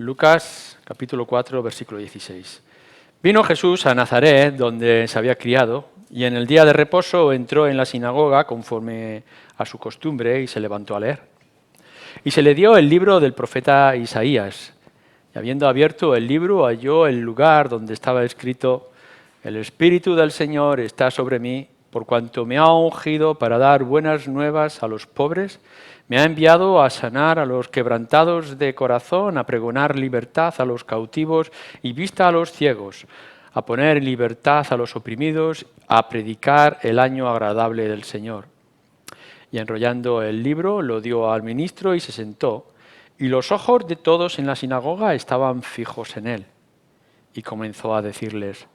Lucas capítulo 4, versículo 16. Vino Jesús a Nazaret, donde se había criado, y en el día de reposo entró en la sinagoga conforme a su costumbre y se levantó a leer. Y se le dio el libro del profeta Isaías. Y habiendo abierto el libro, halló el lugar donde estaba escrito: El Espíritu del Señor está sobre mí, por cuanto me ha ungido para dar buenas nuevas a los pobres, me ha enviado a sanar a los quebrantados de corazón, a pregonar libertad a los cautivos y vista a los ciegos, a poner en libertad a los oprimidos, a predicar el año agradable del Señor. Y enrollando el libro, lo dio al ministro y se sentó. Y los ojos de todos en la sinagoga estaban fijos en él. Y comenzó a decirles: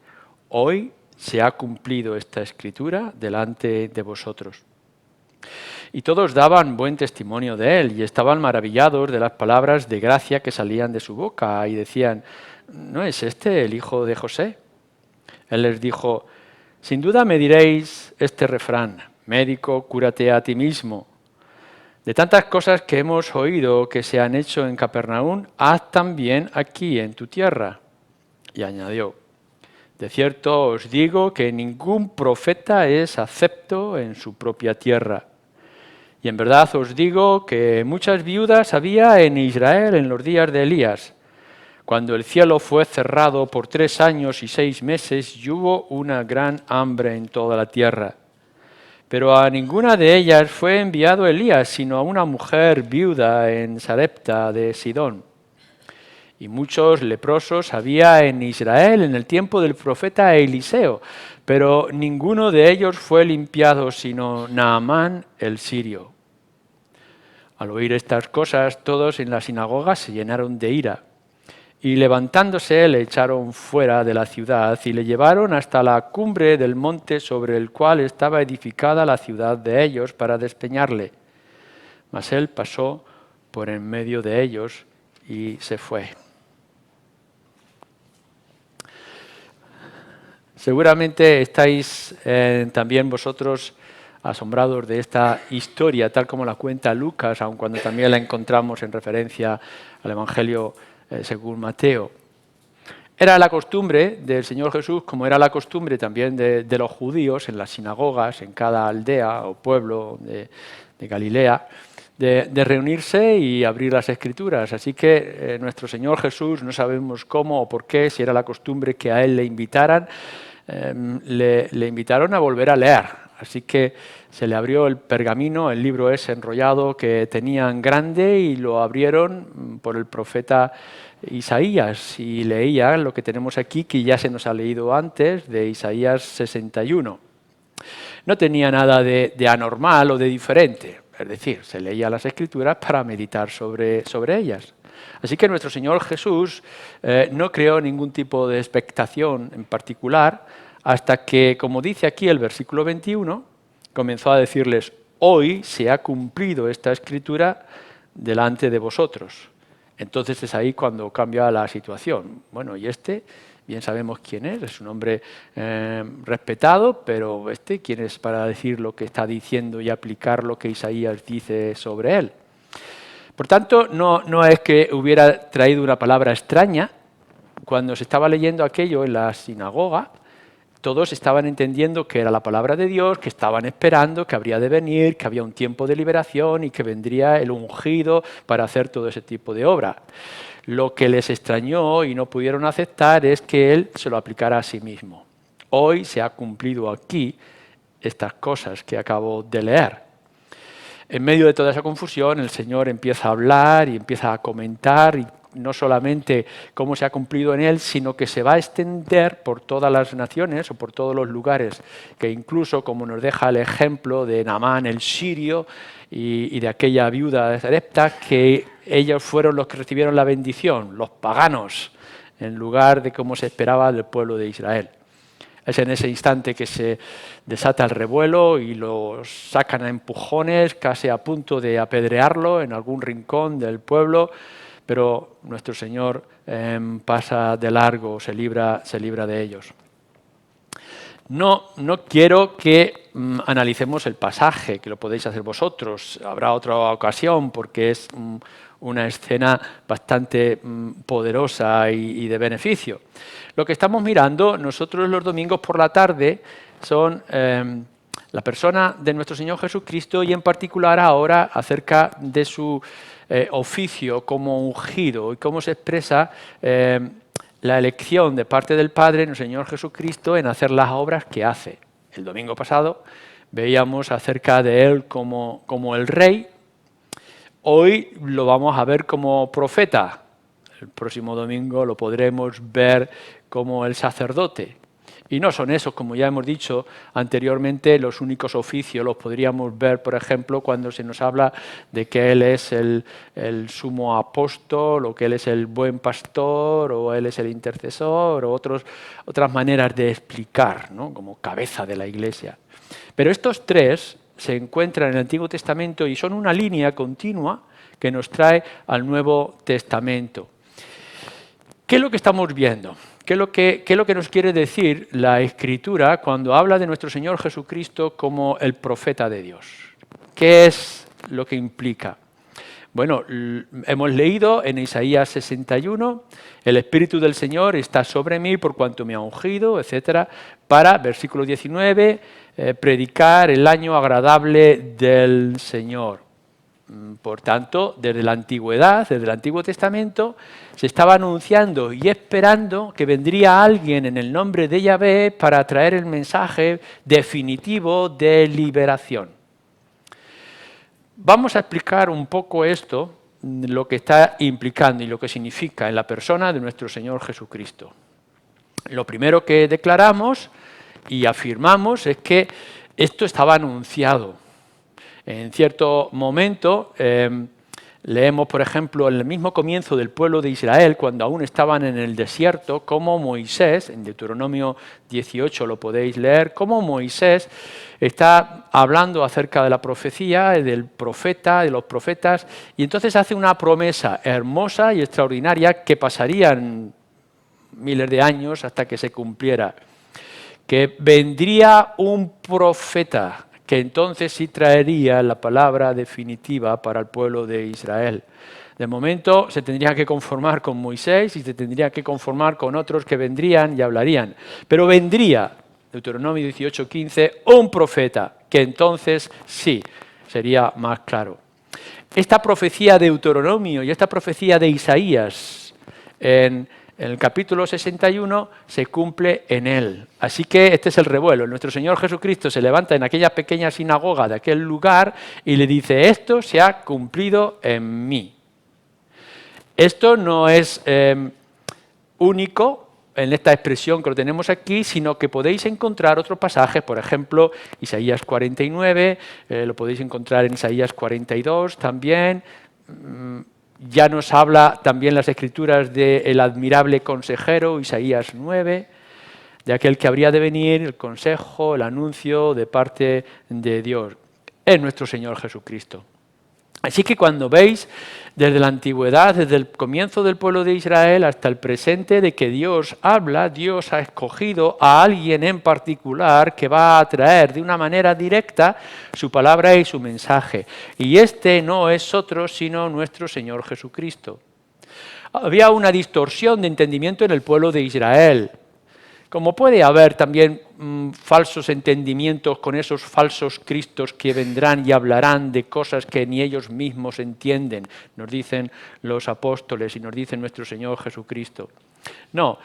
Hoy se ha cumplido esta escritura delante de vosotros. Y todos daban buen testimonio de él y estaban maravillados de las palabras de gracia que salían de su boca y decían: ¿No es este el hijo de José? Él les dijo: Sin duda me diréis este refrán: médico, cúrate a ti mismo. De tantas cosas que hemos oído que se han hecho en Capernaum, haz también aquí en tu tierra. Y añadió: De cierto os digo que ningún profeta es acepto en su propia tierra. Y en verdad os digo que muchas viudas había en Israel en los días de Elías, cuando el cielo fue cerrado por 3 años y 6 meses y hubo una gran hambre en toda la tierra. Pero a ninguna de ellas fue enviado Elías, sino a una mujer viuda en Sarepta de Sidón. Y muchos leprosos había en Israel en el tiempo del profeta Eliseo, pero ninguno de ellos fue limpiado, sino Naamán el sirio. Al oír estas cosas, todos en la sinagoga se llenaron de ira. Y levantándose, le echaron fuera de la ciudad y le llevaron hasta la cumbre del monte sobre el cual estaba edificada la ciudad de ellos para despeñarle. Mas él pasó por en medio de ellos y se fue. Seguramente estáis también vosotros asombrados de esta historia, tal como la cuenta Lucas, aun cuando también la encontramos en referencia al Evangelio según Mateo. Era la costumbre del Señor Jesús, como era la costumbre también de los judíos en las sinagogas, en cada aldea o pueblo de Galilea, de reunirse y abrir las Escrituras. Así que nuestro Señor Jesús, no sabemos cómo o por qué, si era la costumbre que a Él le invitaran, le invitaron a volver a leer. Así que se le abrió el pergamino, el libro ese enrollado que tenían grande, y lo abrieron por el profeta Isaías, y leía lo que tenemos aquí, que ya se nos ha leído antes, de Isaías 61. No tenía nada de anormal o de diferente, es decir, se leía las Escrituras para meditar sobre ellas. Así que nuestro Señor Jesús no creó ningún tipo de expectación en particular hasta que, como dice aquí el versículo 21, comenzó a decirles: Hoy se ha cumplido esta Escritura delante de vosotros. Entonces es ahí cuando cambia la situación. Bueno, y bien sabemos quién es un hombre respetado, pero ¿quién es para decir lo que está diciendo y aplicar lo que Isaías dice sobre él? Por tanto, no es que hubiera traído una palabra extraña. Cuando se estaba leyendo aquello en la sinagoga, todos estaban entendiendo que era la palabra de Dios, que estaban esperando, que habría de venir, que había un tiempo de liberación y que vendría el ungido para hacer todo ese tipo de obra. Lo que les extrañó y no pudieron aceptar es que Él se lo aplicara a sí mismo. Hoy se ha cumplido aquí estas cosas que acabo de leer. En medio de toda esa confusión, el Señor empieza a hablar y empieza a comentar, y no solamente cómo se ha cumplido en él, sino que se va a extender por todas las naciones o por todos los lugares, que incluso, como nos deja el ejemplo de Naamán el sirio y de aquella viuda de Sarepta, que ellos fueron los que recibieron la bendición, los paganos, en lugar de como se esperaba del pueblo de Israel. Es en ese instante que se desata el revuelo y lo sacan a empujones, casi a punto de apedrearlo en algún rincón del pueblo, pero nuestro Señor pasa de largo, se libra de ellos. No quiero que analicemos el pasaje, que lo podéis hacer vosotros. Habrá otra ocasión porque es una escena bastante poderosa y de beneficio. Lo que estamos mirando nosotros los domingos por la tarde son la persona de nuestro Señor Jesucristo y en particular ahora acerca de su oficio como ungido y cómo se expresa la elección de parte del Padre, nuestro Señor Jesucristo, en hacer las obras que hace. El domingo pasado veíamos acerca de Él como el Rey. Hoy lo vamos a ver como profeta. El próximo domingo lo podremos ver como el sacerdote. Y no son esos, como ya hemos dicho anteriormente, los únicos oficios. Los podríamos ver, por ejemplo, cuando se nos habla de que Él es el sumo apóstol, o que Él es el buen pastor, o Él es el intercesor, o otras maneras de explicar, ¿no? Como cabeza de la Iglesia. Pero estos tres se encuentran en el Antiguo Testamento y son una línea continua que nos trae al Nuevo Testamento. ¿Qué es lo que estamos viendo? ¿Qué es lo que nos quiere decir la Escritura cuando habla de nuestro Señor Jesucristo como el profeta de Dios? ¿Qué es lo que implica? Bueno, hemos leído en Isaías 61, el Espíritu del Señor está sobre mí por cuanto me ha ungido, etcétera, para, versículo 19, predicar el año agradable del Señor. Por tanto, desde la antigüedad, desde el Antiguo Testamento, se estaba anunciando y esperando que vendría alguien en el nombre de Yahvé para traer el mensaje definitivo de liberación. Vamos a explicar un poco esto, lo que está implicando y lo que significa en la persona de nuestro Señor Jesucristo. Lo primero que declaramos y afirmamos es que esto estaba anunciado. En cierto momento, leemos, por ejemplo, en el mismo comienzo del pueblo de Israel, cuando aún estaban en el desierto, como Moisés, en Deuteronomio 18 lo podéis leer, como Moisés está hablando acerca de la profecía, del profeta, de los profetas, y entonces hace una promesa hermosa y extraordinaria que pasarían miles de años hasta que se cumpliera, que vendría un profeta, que entonces sí traería la palabra definitiva para el pueblo de Israel. De momento se tendría que conformar con Moisés y se tendría que conformar con otros que vendrían y hablarían. Pero vendría, Deuteronomio 18:15, un profeta, que entonces sí sería más claro. Esta profecía de Deuteronomio y esta profecía de Isaías en el capítulo 61 se cumple en él. Así que este es el revuelo. Nuestro Señor Jesucristo se levanta en aquella pequeña sinagoga de aquel lugar y le dice: esto se ha cumplido en mí. Esto no es único en esta expresión que lo tenemos aquí, sino que podéis encontrar otros pasajes, por ejemplo, Isaías 49, lo podéis encontrar en Isaías 42 también. Ya nos habla también las Escrituras del admirable consejero, Isaías 9, de aquel que habría de venir, el consejo, el anuncio de parte de Dios. Es nuestro Señor Jesucristo. Así que cuando veis desde la antigüedad, desde el comienzo del pueblo de Israel hasta el presente, de que Dios habla, Dios ha escogido a alguien en particular que va a traer de una manera directa su palabra y su mensaje. Y este no es otro sino nuestro Señor Jesucristo. Había una distorsión de entendimiento en el pueblo de Israel. Como puede haber también falsos entendimientos con esos falsos cristos que vendrán y hablarán de cosas que ni ellos mismos entienden, nos dicen los apóstoles y nos dice nuestro Señor Jesucristo. No,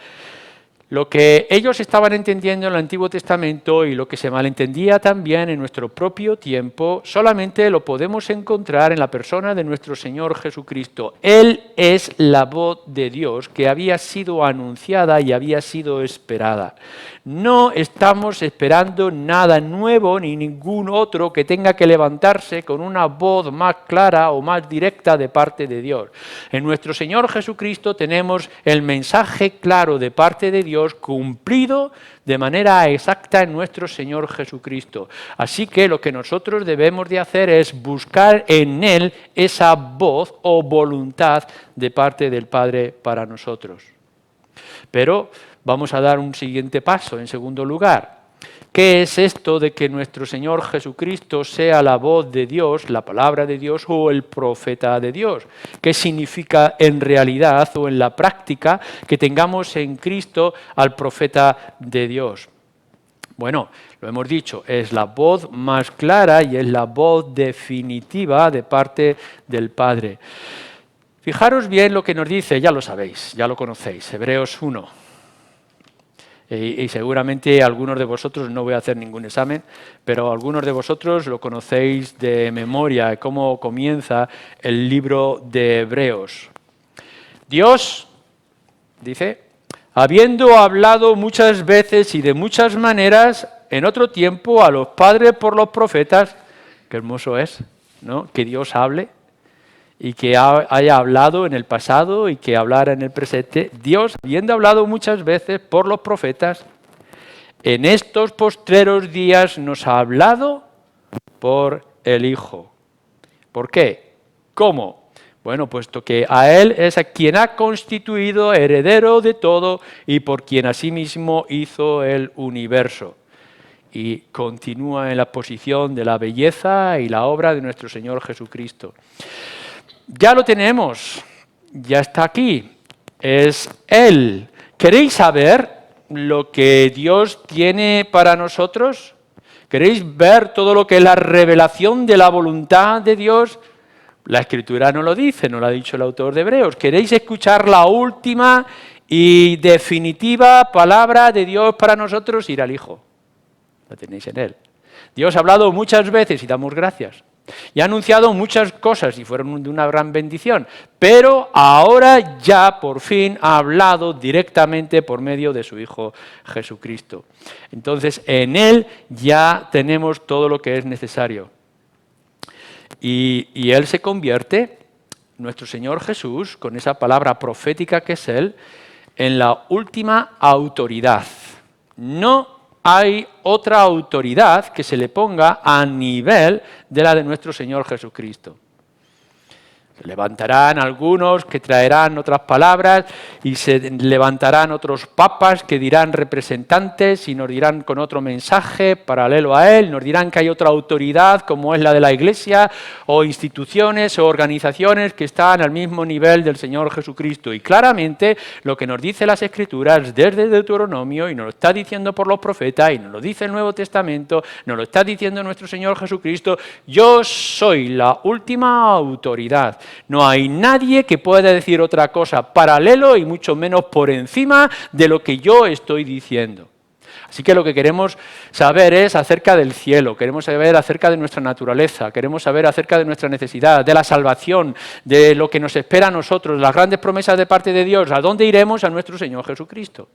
lo que ellos estaban entendiendo en el Antiguo Testamento y lo que se malentendía también en nuestro propio tiempo, solamente lo podemos encontrar en la persona de nuestro Señor Jesucristo. Él es la voz de Dios que había sido anunciada y había sido esperada. No estamos esperando nada nuevo ni ningún otro que tenga que levantarse con una voz más clara o más directa de parte de Dios. En nuestro Señor Jesucristo tenemos el mensaje claro de parte de Dios cumplido de manera exacta en nuestro Señor Jesucristo. Así que lo que nosotros debemos de hacer es buscar en Él esa voz o voluntad de parte del Padre para nosotros. Pero vamos a dar un siguiente paso, en segundo lugar. ¿Qué es esto de que nuestro Señor Jesucristo sea la voz de Dios, la palabra de Dios o el profeta de Dios? ¿Qué significa en realidad o en la práctica que tengamos en Cristo al profeta de Dios? Bueno, lo hemos dicho, es la voz más clara y es la voz definitiva de parte del Padre. Fijaros bien lo que nos dice, ya lo sabéis, ya lo conocéis, Hebreos 1. Y seguramente algunos de vosotros, no voy a hacer ningún examen, pero algunos de vosotros lo conocéis de memoria, cómo comienza el libro de Hebreos. Dios, dice, habiendo hablado muchas veces y de muchas maneras en otro tiempo a los padres por los profetas, qué hermoso es, ¿no? Que Dios hable y que haya hablado en el pasado y que hablara en el presente. Dios, habiendo hablado muchas veces por los profetas, en estos postreros días nos ha hablado por el Hijo. ¿Por qué? ¿Cómo? Bueno, puesto que a Él es a quien ha constituido heredero de todo y por quien asimismo hizo el universo. Y continúa en la posición de la belleza y la obra de nuestro Señor Jesucristo. Ya lo tenemos, ya está aquí, es Él. ¿Queréis saber lo que Dios tiene para nosotros? ¿Queréis ver todo lo que es la revelación de la voluntad de Dios? La Escritura no lo dice, no lo ha dicho el autor de Hebreos. ¿Queréis escuchar la última y definitiva palabra de Dios para nosotros? Ir al Hijo. La tenéis en Él. Dios ha hablado muchas veces y damos gracias. Y ha anunciado muchas cosas y fueron de una gran bendición, pero ahora ya por fin ha hablado directamente por medio de su Hijo Jesucristo. Entonces en Él ya tenemos todo lo que es necesario. Y Él se convierte, nuestro Señor Jesús, con esa palabra profética que es Él, en la última autoridad. No hay otra autoridad que se le ponga a nivel de la de nuestro Señor Jesucristo. Se levantarán algunos que traerán otras palabras y se levantarán otros papas que dirán representantes y nos dirán con otro mensaje paralelo a él, nos dirán que hay otra autoridad como es la de la Iglesia o instituciones o organizaciones que están al mismo nivel del Señor Jesucristo. Y claramente lo que nos dice las Escrituras desde Deuteronomio y nos lo está diciendo por los profetas y nos lo dice el Nuevo Testamento, nos lo está diciendo nuestro Señor Jesucristo, yo soy la última autoridad. No hay nadie que pueda decir otra cosa paralelo y mucho menos por encima de lo que yo estoy diciendo. Así que lo que queremos saber es acerca del cielo, queremos saber acerca de nuestra naturaleza, queremos saber acerca de nuestra necesidad, de la salvación, de lo que nos espera a nosotros, las grandes promesas de parte de Dios, ¿a dónde iremos? A nuestro Señor Jesucristo.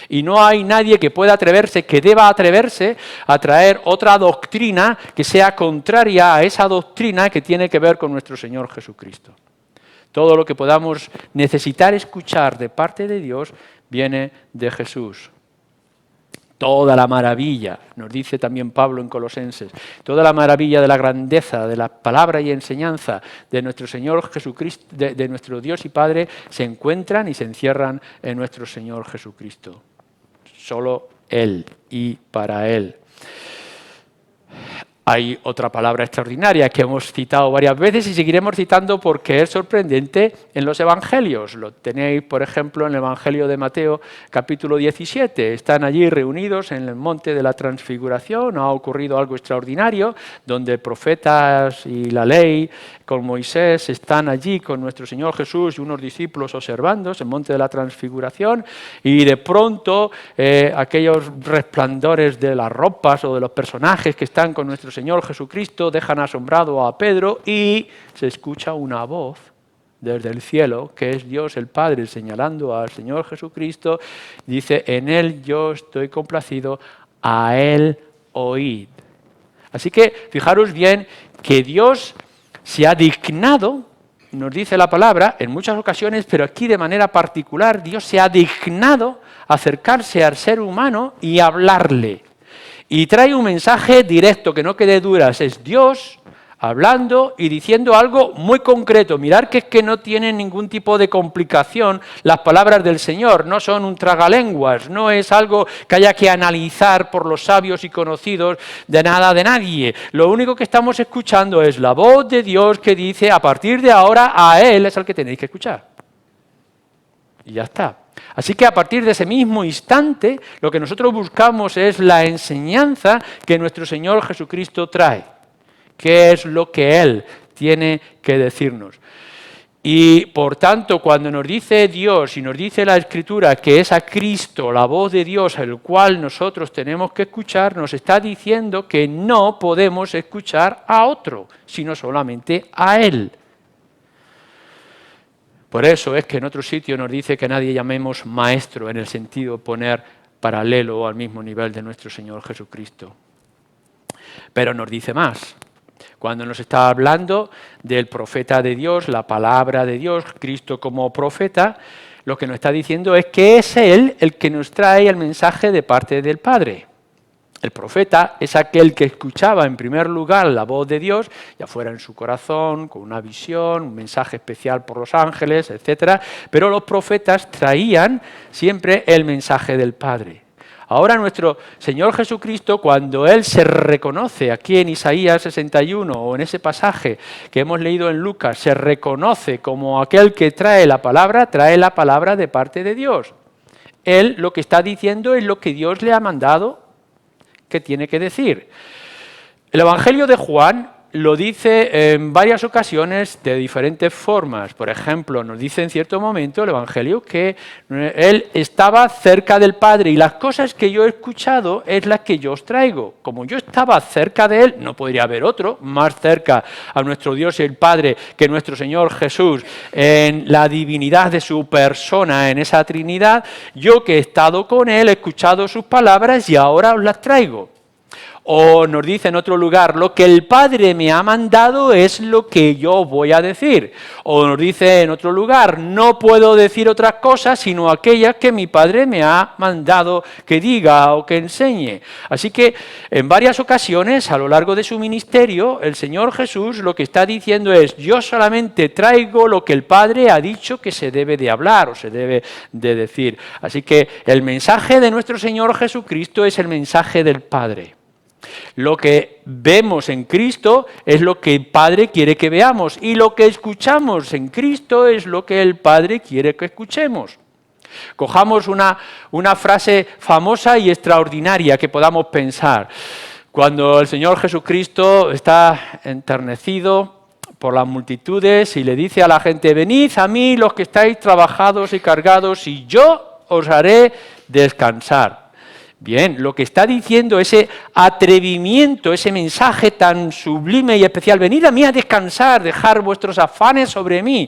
Y no hay nadie que pueda atreverse, que deba atreverse a traer otra doctrina que sea contraria a esa doctrina que tiene que ver con nuestro Señor Jesucristo. Todo lo que podamos necesitar escuchar de parte de Dios viene de Jesús. Toda la maravilla, nos dice también Pablo en Colosenses, toda la maravilla de la grandeza, de la palabra y enseñanza de nuestro Señor Jesucristo, de nuestro Dios y Padre, se encuentran y se encierran en nuestro Señor Jesucristo. Solo Él y para Él. Hay otra palabra extraordinaria que hemos citado varias veces y seguiremos citando porque es sorprendente en los evangelios. Lo tenéis, por ejemplo, en el Evangelio de Mateo, capítulo 17. Están allí reunidos en el monte de la Transfiguración. Ha ocurrido algo extraordinario, donde profetas y la ley con Moisés están allí con nuestro Señor Jesús y unos discípulos observando el monte de la Transfiguración. Y de pronto aquellos resplandores de las ropas o de los personajes que están con nuestro Señor Jesucristo dejan asombrado a Pedro y se escucha una voz desde el cielo, que es Dios el Padre señalando al Señor Jesucristo, dice, en Él yo estoy complacido, a Él oíd. Así que fijaros bien que Dios se ha dignado, nos dice la palabra, en muchas ocasiones, pero aquí de manera particular, Dios se ha dignado acercarse al ser humano y hablarle. Y trae un mensaje directo, que no quede dudas, es Dios hablando y diciendo algo muy concreto. Mirad que es que no tienen ningún tipo de complicación las palabras del Señor, no son un tragalenguas, no es algo que haya que analizar por los sabios y conocidos de nada de nadie. Lo único que estamos escuchando es la voz de Dios que dice, a partir de ahora a Él es al que tenéis que escuchar. Y ya está. Así que a partir de ese mismo instante, lo que nosotros buscamos es la enseñanza que nuestro Señor Jesucristo trae. ¿Qué es lo que Él tiene que decirnos? Y por tanto, cuando nos dice Dios y nos dice la Escritura que es a Cristo, la voz de Dios, el cual nosotros tenemos que escuchar, nos está diciendo que no podemos escuchar a otro, sino solamente a Él. Por eso es que en otro sitio nos dice que nadie llamemos maestro, en el sentido de poner paralelo o al mismo nivel de nuestro Señor Jesucristo. Pero nos dice más. Cuando nos está hablando del profeta de Dios, la palabra de Dios, Cristo como profeta, lo que nos está diciendo es que es Él el que nos trae el mensaje de parte del Padre. El profeta es aquel que escuchaba en primer lugar la voz de Dios, ya fuera en su corazón, con una visión, un mensaje especial por los ángeles, etc. Pero los profetas traían siempre el mensaje del Padre. Ahora nuestro Señor Jesucristo, cuando Él se reconoce aquí en Isaías 61 o en ese pasaje que hemos leído en Lucas, se reconoce como aquel que trae la palabra de parte de Dios. Él lo que está diciendo es lo que Dios le ha mandado que tiene que decir. El Evangelio de Juan lo dice en varias ocasiones de diferentes formas. Por ejemplo, nos dice en cierto momento el Evangelio que Él estaba cerca del Padre y las cosas que yo he escuchado es las que yo os traigo. Como yo estaba cerca de Él, no podría haber otro más cerca a nuestro Dios y el Padre que nuestro Señor Jesús en la divinidad de su persona, en esa Trinidad. Yo que he estado con Él, he escuchado sus palabras y ahora os las traigo. O nos dice en otro lugar, lo que el Padre me ha mandado es lo que yo voy a decir. O nos dice en otro lugar, no puedo decir otras cosas sino aquellas que mi Padre me ha mandado que diga o que enseñe. Así que en varias ocasiones a lo largo de su ministerio, el Señor Jesús lo que está diciendo es, yo solamente traigo lo que el Padre ha dicho que se debe de hablar o se debe de decir. Así que el mensaje de nuestro Señor Jesucristo es el mensaje del Padre. Lo que vemos en Cristo es lo que el Padre quiere que veamos y lo que escuchamos en Cristo es lo que el Padre quiere que escuchemos. Cojamos una frase famosa y extraordinaria que podamos pensar. Cuando el Señor Jesucristo está enternecido por las multitudes y le dice a la gente, venid a mí los que estáis trabajados y cargados y yo os haré descansar. Bien, lo que está diciendo ese atrevimiento, ese mensaje tan sublime y especial, venid a mí a descansar, dejar vuestros afanes sobre mí.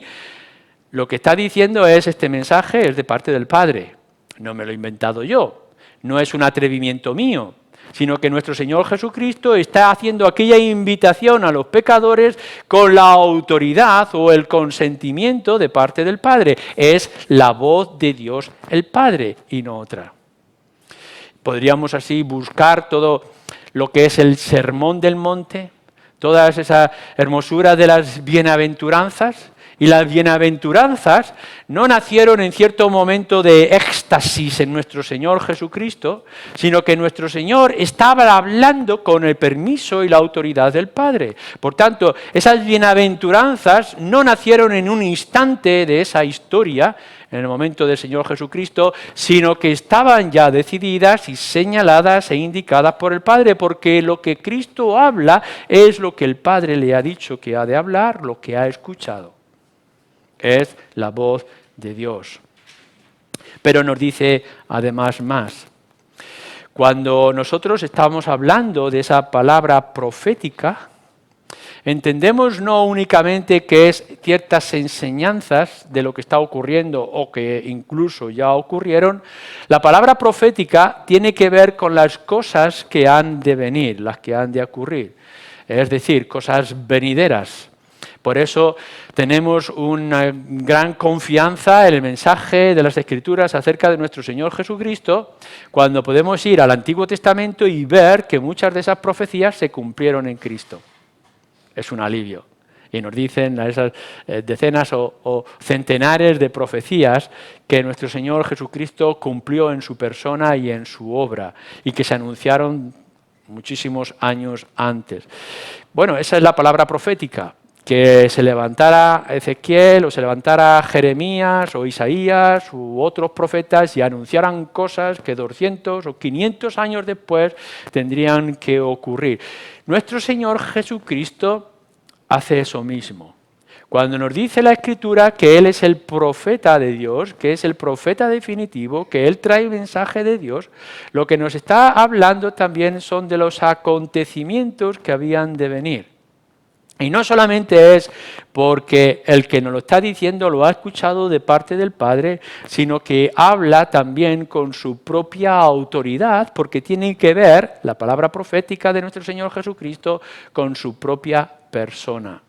Lo que está diciendo es, este mensaje es de parte del Padre, no me lo he inventado yo, no es un atrevimiento mío, sino que nuestro Señor Jesucristo está haciendo aquella invitación a los pecadores con la autoridad o el consentimiento de parte del Padre. Es la voz de Dios el Padre y no otra. Podríamos así buscar todo lo que es el Sermón del Monte, todas esas hermosuras de las bienaventuranzas. Y las bienaventuranzas no nacieron en cierto momento de éxtasis en nuestro Señor Jesucristo, sino que nuestro Señor estaba hablando con el permiso y la autoridad del Padre. Por tanto, esas bienaventuranzas no nacieron en un instante de esa historia, en el momento del Señor Jesucristo, sino que estaban ya decididas y señaladas e indicadas por el Padre, porque lo que Cristo habla es lo que el Padre le ha dicho que ha de hablar, lo que ha escuchado. Es la voz de Dios. Pero nos dice además más. Cuando nosotros estamos hablando de esa palabra profética, entendemos no únicamente que es ciertas enseñanzas de lo que está ocurriendo o que incluso ya ocurrieron. La palabra profética tiene que ver con las cosas que han de venir, las que han de ocurrir. Es decir, cosas venideras. Por eso tenemos una gran confianza en el mensaje de las Escrituras acerca de nuestro Señor Jesucristo, cuando podemos ir al Antiguo Testamento y ver que muchas de esas profecías se cumplieron en Cristo. es un alivio. Y nos dicen a esas decenas o centenares de profecías que nuestro Señor Jesucristo cumplió en su persona y en su obra, y que se anunciaron muchísimos años antes. Bueno, esa es la palabra profética. Que se levantara Ezequiel o se levantara Jeremías o Isaías u otros profetas y anunciaran cosas que 200 o 500 años después tendrían que ocurrir. Nuestro Señor Jesucristo hace eso mismo. Cuando nos dice la Escritura que Él es el profeta de Dios, que es el profeta definitivo, que Él trae mensaje de Dios, lo que nos está hablando también son de los acontecimientos que habían de venir. Y no solamente es porque el que nos lo está diciendo lo ha escuchado de parte del Padre, sino que habla también con su propia autoridad, porque tiene que ver la palabra profética de nuestro Señor Jesucristo con su propia persona.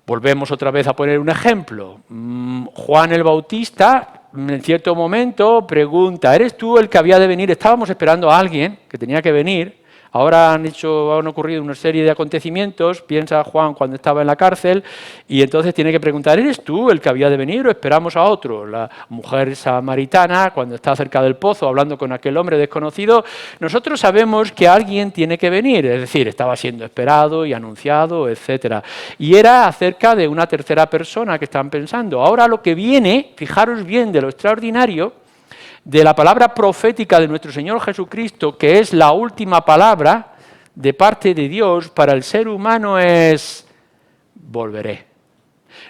Volvemos otra vez a poner un ejemplo. Juan el Bautista, en cierto momento, pregunta, ¿eres tú el que había de venir? Estábamos esperando a alguien que tenía que venir. Ahora han ocurrido una serie de acontecimientos, piensa Juan cuando estaba en la cárcel, y entonces tiene que preguntar, ¿eres tú el que había de venir o esperamos a otro? La mujer samaritana, cuando está cerca del pozo hablando con aquel hombre desconocido, nosotros sabemos que alguien tiene que venir, es decir, estaba siendo esperado y anunciado, etc. Y era acerca de una tercera persona que están pensando. Ahora lo que viene, fijaros bien de lo extraordinario, de la palabra profética de nuestro Señor Jesucristo, que es la última palabra de parte de Dios para el ser humano, es volveré.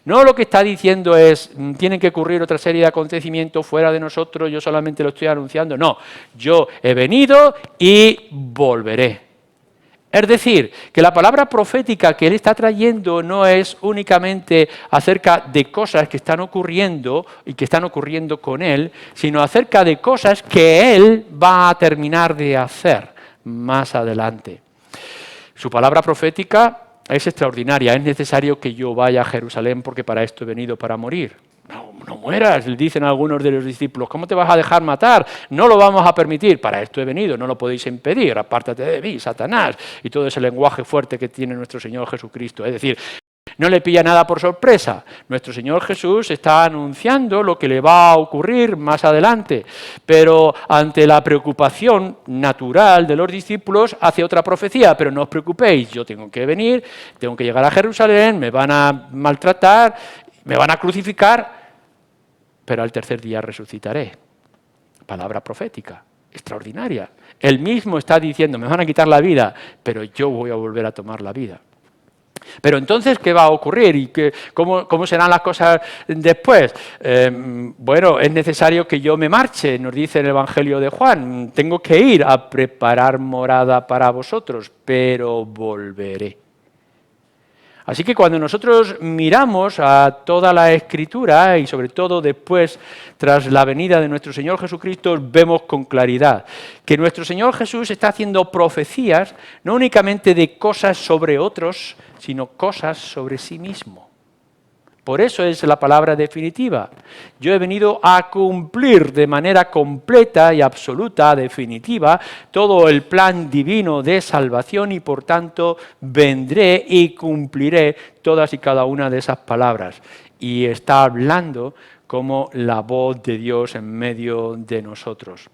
No lo que está diciendo es, tienen que ocurrir otra serie de acontecimientos fuera de nosotros, yo solamente lo estoy anunciando. No, yo he venido y volveré. Es decir, que la palabra profética que él está trayendo no es únicamente acerca de cosas que están ocurriendo y que están ocurriendo con él, sino acerca de cosas que él va a terminar de hacer más adelante. Su palabra profética es extraordinaria. Es necesario que yo vaya a Jerusalén porque para esto he venido, para morir. No mueras, dicen algunos de los discípulos. ¿Cómo te vas a dejar matar? No lo vamos a permitir. Para esto he venido, no lo podéis impedir. Apártate de mí, Satanás. Y todo ese lenguaje fuerte que tiene nuestro Señor Jesucristo. Es decir, no le pilla nada por sorpresa. Nuestro Señor Jesús está anunciando lo que le va a ocurrir más adelante. Pero ante la preocupación natural de los discípulos, hace otra profecía. Pero no os preocupéis, yo tengo que venir, tengo que llegar a Jerusalén, me van a maltratar, me van a crucificar, pero al tercer día resucitaré. Palabra profética, extraordinaria. Él mismo está diciendo, me van a quitar la vida, pero yo voy a volver a tomar la vida. Pero entonces, ¿qué va a ocurrir? ¿Y cómo serán las cosas después? Bueno, es necesario que yo me marche, nos dice el Evangelio de Juan. Tengo que ir a preparar morada para vosotros, pero volveré. Así que cuando nosotros miramos a toda la Escritura y sobre todo después, tras la venida de nuestro Señor Jesucristo, vemos con claridad que nuestro Señor Jesús está haciendo profecías no únicamente de cosas sobre otros, sino cosas sobre sí mismo. Por eso es la palabra definitiva. Yo he venido a cumplir de manera completa y absoluta, definitiva, todo el plan divino de salvación y por tanto vendré y cumpliré todas y cada una de esas palabras. Y está hablando como la voz de Dios en medio de nosotros.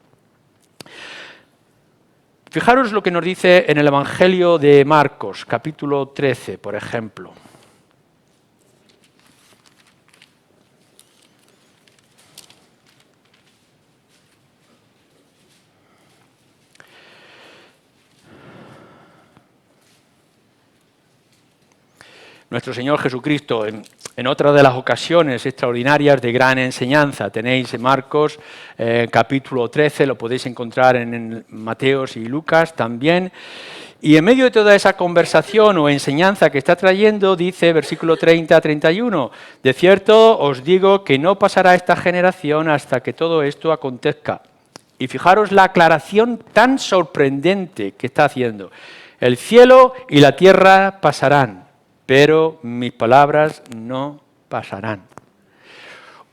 Fijaros lo que nos dice en el Evangelio de Marcos, capítulo 13, por ejemplo. Nuestro Señor Jesucristo, en otra de las ocasiones extraordinarias de gran enseñanza, tenéis en Marcos capítulo 13, lo podéis encontrar en Mateos y Lucas también, y en medio de toda esa conversación o enseñanza que está trayendo, dice, versículo 30-31, de cierto os digo que no pasará esta generación hasta que todo esto acontezca. Y fijaros la aclaración tan sorprendente que está haciendo. El cielo y la tierra pasarán, pero mis palabras no pasarán.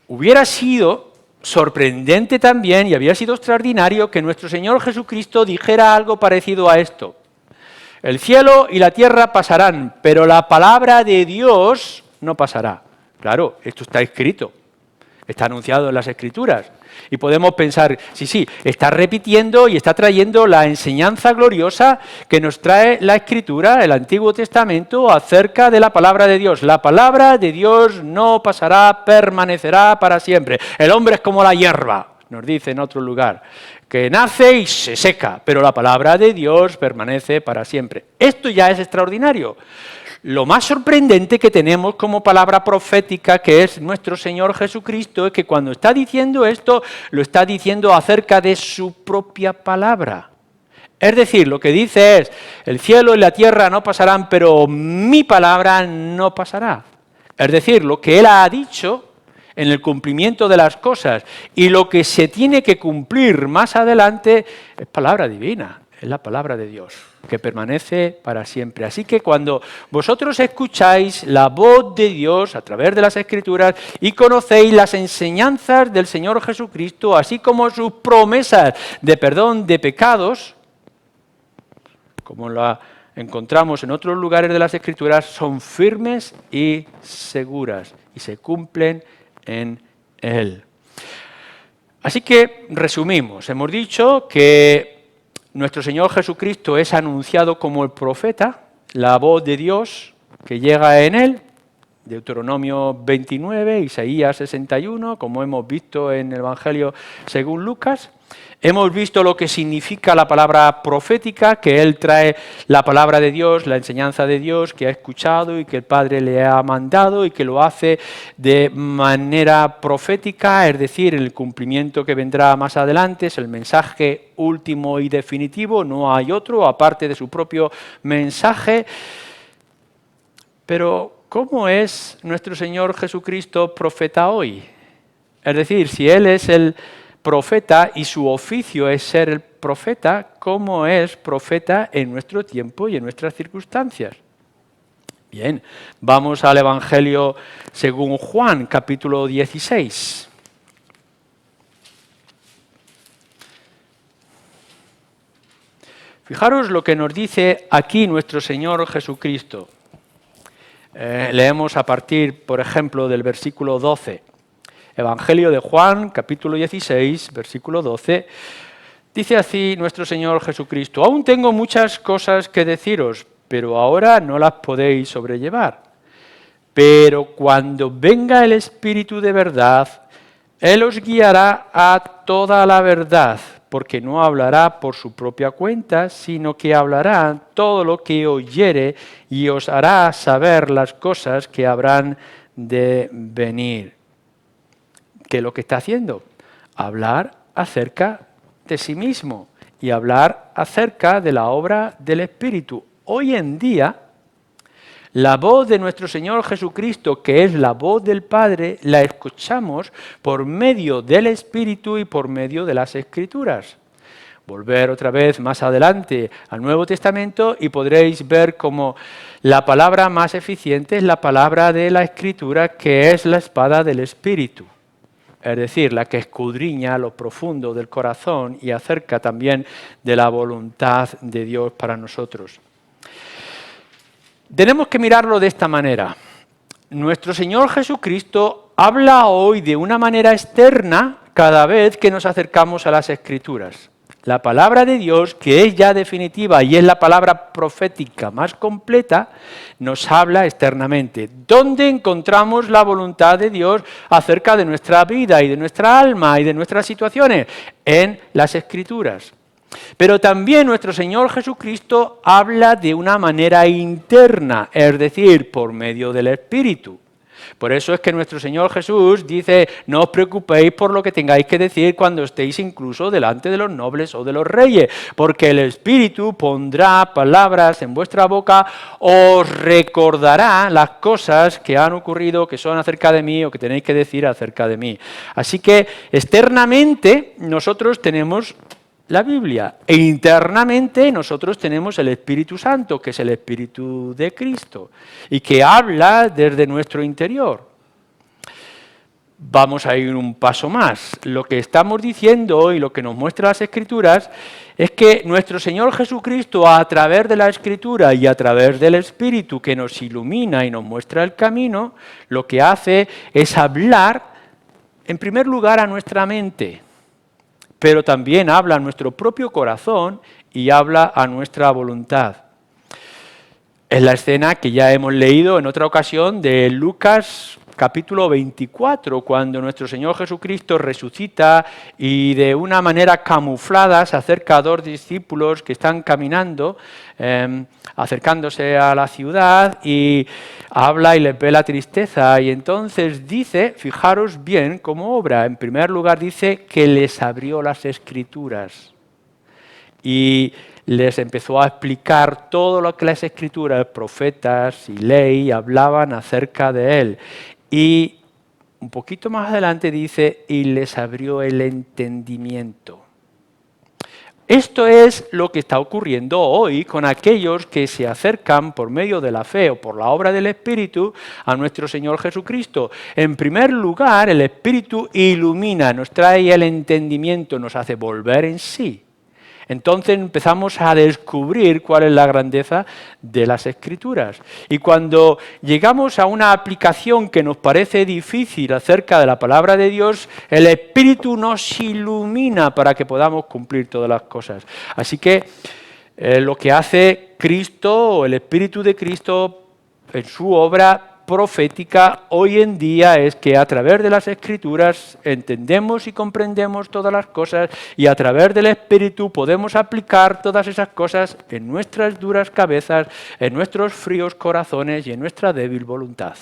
Hubiera sido sorprendente también y había sido extraordinario que nuestro Señor Jesucristo dijera algo parecido a esto. El cielo y la tierra pasarán, pero la palabra de Dios no pasará. Claro, esto está escrito, está anunciado en las Escrituras. Y podemos pensar, sí, está repitiendo y está trayendo la enseñanza gloriosa que nos trae la Escritura, el Antiguo Testamento, acerca de la palabra de Dios. La palabra de Dios no pasará, permanecerá para siempre. El hombre es como la hierba, nos dice en otro lugar, que nace y se seca, pero la palabra de Dios permanece para siempre. Esto ya es extraordinario. Lo más sorprendente que tenemos como palabra profética, que es nuestro Señor Jesucristo, es que cuando está diciendo esto, lo está diciendo acerca de su propia palabra. Es decir, lo que dice es, el cielo y la tierra no pasarán, pero mi palabra no pasará. Es decir, lo que Él ha dicho en el cumplimiento de las cosas y lo que se tiene que cumplir más adelante es palabra divina, es la palabra de Dios, que permanece para siempre. Así que cuando vosotros escucháis la voz de Dios a través de las Escrituras y conocéis las enseñanzas del Señor Jesucristo, así como sus promesas de perdón de pecados, como la encontramos en otros lugares de las Escrituras, son firmes y seguras y se cumplen en Él. Así que resumimos, hemos dicho que nuestro Señor Jesucristo es anunciado como el profeta, la voz de Dios que llega en Él, Deuteronomio 29, Isaías 61, como hemos visto en el Evangelio según Lucas. Hemos visto lo que significa la palabra profética, que Él trae la palabra de Dios, la enseñanza de Dios que ha escuchado y que el Padre le ha mandado y que lo hace de manera profética, es decir, en el cumplimiento que vendrá más adelante, es el mensaje último y definitivo, no hay otro aparte de su propio mensaje. Pero, ¿cómo es nuestro Señor Jesucristo profeta hoy? Es decir, si Él es el profeta y su oficio es ser el profeta, ¿cómo es profeta en nuestro tiempo y en nuestras circunstancias? Bien, vamos al Evangelio según Juan, capítulo 16. Fijaros lo que nos dice aquí nuestro Señor Jesucristo. Leemos a partir, por ejemplo, del versículo 12. Evangelio de Juan, capítulo 16, versículo 12. Dice así nuestro Señor Jesucristo: aún tengo muchas cosas que deciros, pero ahora no las podéis sobrellevar. Pero cuando venga el Espíritu de verdad, Él os guiará a toda la verdad, porque no hablará por su propia cuenta, sino que hablará todo lo que oyere y os hará saber las cosas que habrán de venir. ¿Qué es lo que está haciendo? Hablar acerca de sí mismo y hablar acerca de la obra del Espíritu. Hoy en día, la voz de nuestro Señor Jesucristo, que es la voz del Padre, la escuchamos por medio del Espíritu y por medio de las Escrituras. Volver otra vez más adelante al Nuevo Testamento y podréis ver cómo la palabra más eficiente es la palabra de la Escritura, que es la espada del Espíritu. Es decir, la que escudriña lo profundo del corazón y acerca también de la voluntad de Dios para nosotros. Tenemos que mirarlo de esta manera. Nuestro Señor Jesucristo habla hoy de una manera externa cada vez que nos acercamos a las Escrituras. La palabra de Dios, que es ya definitiva y es la palabra profética más completa, nos habla externamente. ¿Dónde encontramos la voluntad de Dios acerca de nuestra vida y de nuestra alma y de nuestras situaciones? En las Escrituras. Pero también nuestro Señor Jesucristo habla de una manera interna, es decir, por medio del Espíritu. Por eso es que nuestro Señor Jesús dice: no os preocupéis por lo que tengáis que decir cuando estéis incluso delante de los nobles o de los reyes, porque el Espíritu pondrá palabras en vuestra boca, os recordará las cosas que han ocurrido, que son acerca de mí o que tenéis que decir acerca de mí. Así que externamente nosotros tenemos la Biblia e internamente nosotros tenemos el Espíritu Santo, que es el Espíritu de Cristo y que habla desde nuestro interior. vamos a ir un paso más. Lo que estamos diciendo y lo que nos muestran las Escrituras es que nuestro Señor Jesucristo, a través de la Escritura y a través del Espíritu que nos ilumina y nos muestra el camino, lo que hace es hablar, en primer lugar, a nuestra mente, pero también habla a nuestro propio corazón y habla a nuestra voluntad. Es la escena que ya hemos leído en otra ocasión de Lucas capítulo 24, cuando nuestro Señor Jesucristo resucita y de una manera camuflada se acerca a dos discípulos que están caminando, acercándose a la ciudad, y habla y les ve la tristeza. Y entonces dice, fijaros bien cómo obra, en primer lugar dice que les abrió las Escrituras. Y les empezó a explicar todo lo que las Escrituras, profetas y ley hablaban acerca de él. Y un poquito más adelante dice, y les abrió el entendimiento. Esto es lo que está ocurriendo hoy con aquellos que se acercan por medio de la fe o por la obra del Espíritu a nuestro Señor Jesucristo. En primer lugar, el Espíritu ilumina, nos trae el entendimiento, nos hace volver en sí. Entonces empezamos a descubrir cuál es la grandeza de las Escrituras. Y cuando llegamos a una aplicación que nos parece difícil acerca de la palabra de Dios, el Espíritu nos ilumina para que podamos cumplir todas las cosas. Así que lo que hace Cristo o el Espíritu de Cristo en su obra profética hoy en día es que a través de las Escrituras entendemos y comprendemos todas las cosas, y a través del Espíritu podemos aplicar todas esas cosas en nuestras duras cabezas, en nuestros fríos corazones y en nuestra débil voluntad.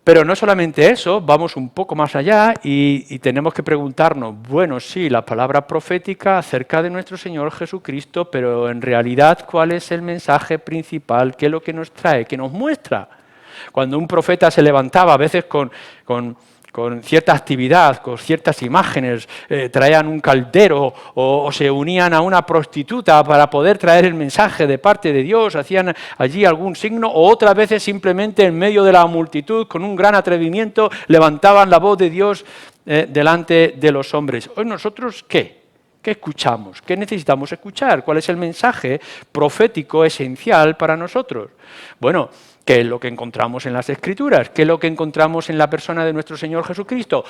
Pero no solamente eso, vamos un poco más allá y tenemos que preguntarnos, bueno, sí, la palabra profética acerca de nuestro Señor Jesucristo, pero en realidad, ¿cuál es el mensaje principal? ¿Qué es lo que nos trae? ¿Qué nos muestra? Cuando un profeta se levantaba, a veces con cierta actividad, con ciertas imágenes, traían un caldero o se unían a una prostituta para poder traer el mensaje de parte de Dios, hacían allí algún signo, o otras veces simplemente en medio de la multitud, con un gran atrevimiento, levantaban la voz de Dios delante de los hombres. Hoy nosotros, ¿qué? ¿Qué escuchamos? ¿Qué necesitamos escuchar? ¿Cuál es el mensaje profético esencial para nosotros? Bueno, ¿qué es lo que encontramos en las Escrituras? ¿Qué es lo que encontramos en la persona de nuestro Señor Jesucristo?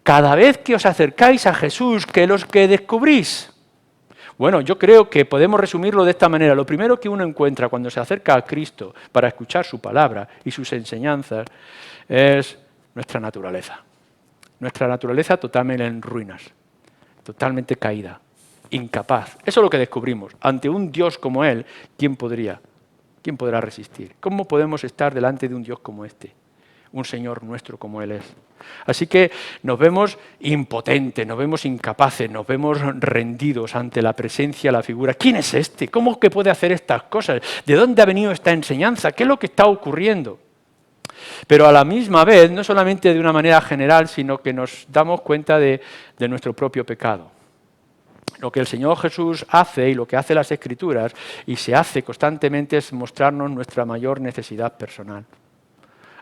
Cada vez que os acercáis a Jesús, ¿qué es lo que descubrís? Bueno, yo creo que podemos resumirlo de esta manera. Lo primero que uno encuentra cuando se acerca a Cristo para escuchar su palabra y sus enseñanzas es nuestra naturaleza. Nuestra naturaleza totalmente en ruinas, totalmente caída, incapaz. Eso es lo que descubrimos. Ante un Dios como Él, ¿quién podrá resistir? ¿Cómo podemos estar delante de un Dios como este? Un Señor nuestro como Él es. Así que nos vemos impotentes, nos vemos incapaces, nos vemos rendidos ante la presencia, la figura. ¿Quién es este? ¿Cómo es que puede hacer estas cosas? ¿De dónde ha venido esta enseñanza? ¿Qué es lo que está ocurriendo? Pero a la misma vez, no solamente de una manera general, sino que nos damos cuenta de nuestro propio pecado. Lo que el Señor Jesús hace y lo que hace las Escrituras, y se hace constantemente, es mostrarnos nuestra mayor necesidad personal.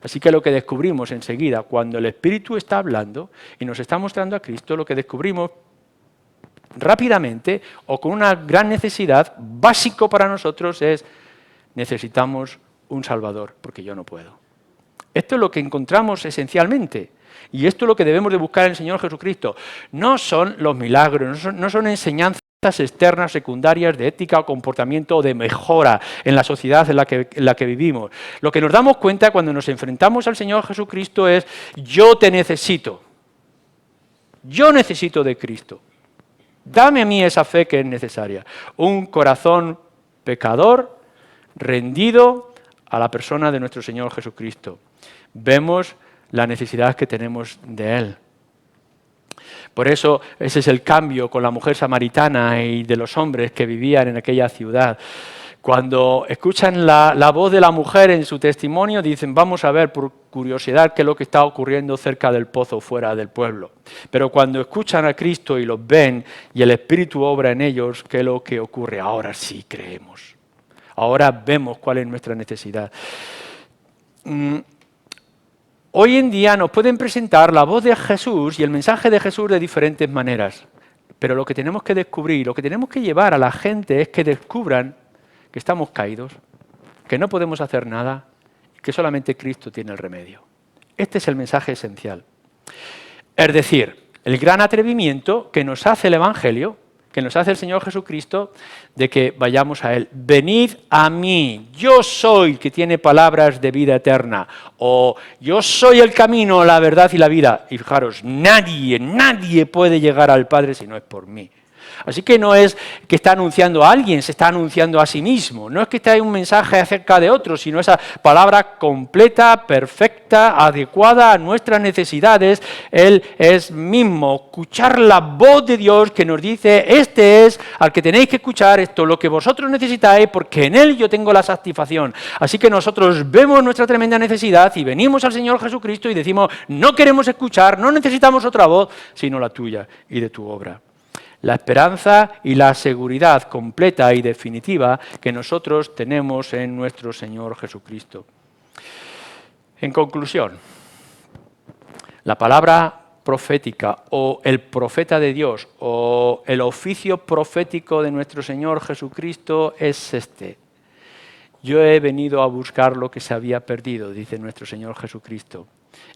Así que lo que descubrimos enseguida, cuando el Espíritu está hablando y nos está mostrando a Cristo, lo que descubrimos rápidamente o con una gran necesidad, básico para nosotros, es necesitamos un Salvador, porque yo no puedo. Esto es lo que encontramos esencialmente. Y esto es lo que debemos de buscar en el Señor Jesucristo. No son los milagros, no son enseñanzas externas, secundarias, de ética o comportamiento o de mejora en la sociedad en la que vivimos. Lo que nos damos cuenta cuando nos enfrentamos al Señor Jesucristo es: yo te necesito. Yo necesito de Cristo. Dame a mí esa fe que es necesaria. Un corazón pecador, rendido a la persona de nuestro Señor Jesucristo. Vemos la necesidad que tenemos de Él. Por eso ese es el cambio con la mujer samaritana y de los hombres que vivían en aquella ciudad. Cuando escuchan la voz de la mujer en su testimonio, dicen: vamos a ver por curiosidad qué es lo que está ocurriendo cerca del pozo fuera del pueblo. Pero cuando escuchan a Cristo y los ven y el Espíritu obra en ellos, ¿qué es lo que ocurre? Ahora sí creemos. Ahora vemos cuál es nuestra necesidad. Hoy en día nos pueden presentar la voz de Jesús y el mensaje de Jesús de diferentes maneras. Pero lo que tenemos que descubrir, lo que tenemos que llevar a la gente es que descubran que estamos caídos, que no podemos hacer nada, que solamente Cristo tiene el remedio. Este es el mensaje esencial. Es decir, el gran atrevimiento que nos hace el Evangelio, que nos hace el Señor Jesucristo, de que vayamos a Él. Venid a mí, yo soy el que tiene palabras de vida eterna. O yo soy el camino, la verdad y la vida. Y fijaros, nadie puede llegar al Padre si no es por mí. Así que no es que está anunciando a alguien, se está anunciando a sí mismo. No es que esté un mensaje acerca de otro, sino esa palabra completa, perfecta, adecuada a nuestras necesidades. Él es mismo. Escuchar la voz de Dios que nos dice, este es al que tenéis que escuchar, esto es lo que vosotros necesitáis, porque en Él yo tengo la satisfacción. Así que nosotros vemos nuestra tremenda necesidad y venimos al Señor Jesucristo y decimos, no queremos escuchar, no necesitamos otra voz, sino la tuya y de tu obra. La esperanza y la seguridad completa y definitiva que nosotros tenemos en nuestro Señor Jesucristo. En conclusión, la palabra profética o el profeta de Dios o el oficio profético de nuestro Señor Jesucristo es este. Yo he venido a buscar lo que se había perdido, dice nuestro Señor Jesucristo.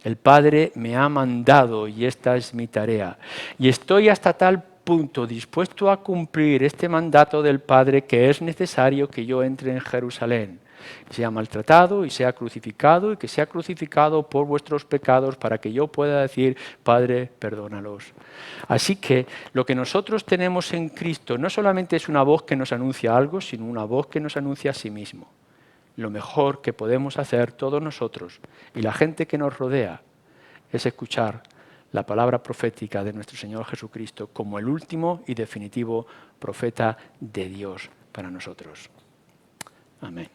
El Padre me ha mandado y esta es mi tarea. Y estoy hasta tal punto dispuesto a cumplir este mandato del Padre que es necesario que yo entre en Jerusalén, que sea maltratado y sea crucificado y que sea crucificado por vuestros pecados para que yo pueda decir, Padre, perdónalos. Así que lo que nosotros tenemos en Cristo no solamente es una voz que nos anuncia algo, sino una voz que nos anuncia a sí mismo. Lo mejor que podemos hacer todos nosotros y la gente que nos rodea es escuchar la palabra profética de nuestro Señor Jesucristo como el último y definitivo profeta de Dios para nosotros. Amén.